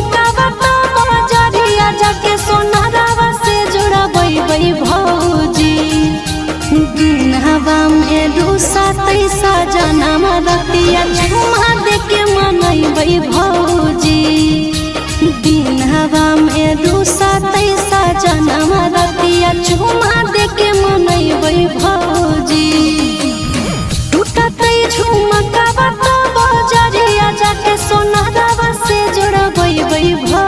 झुमकावा तो बजरिया जाके सोनारावा से जोड़बै भौजी। दिनवा में रूसा तैसा जनम रतिया झुमा देके मनैबै भौजी। दिनवा में रूसा तैसा जनम रतिया झुमा देके मनैबै भौजी। टूटतै झुमकावा तो बजरिया जाके सोनारावा से जोड़बै भौजी।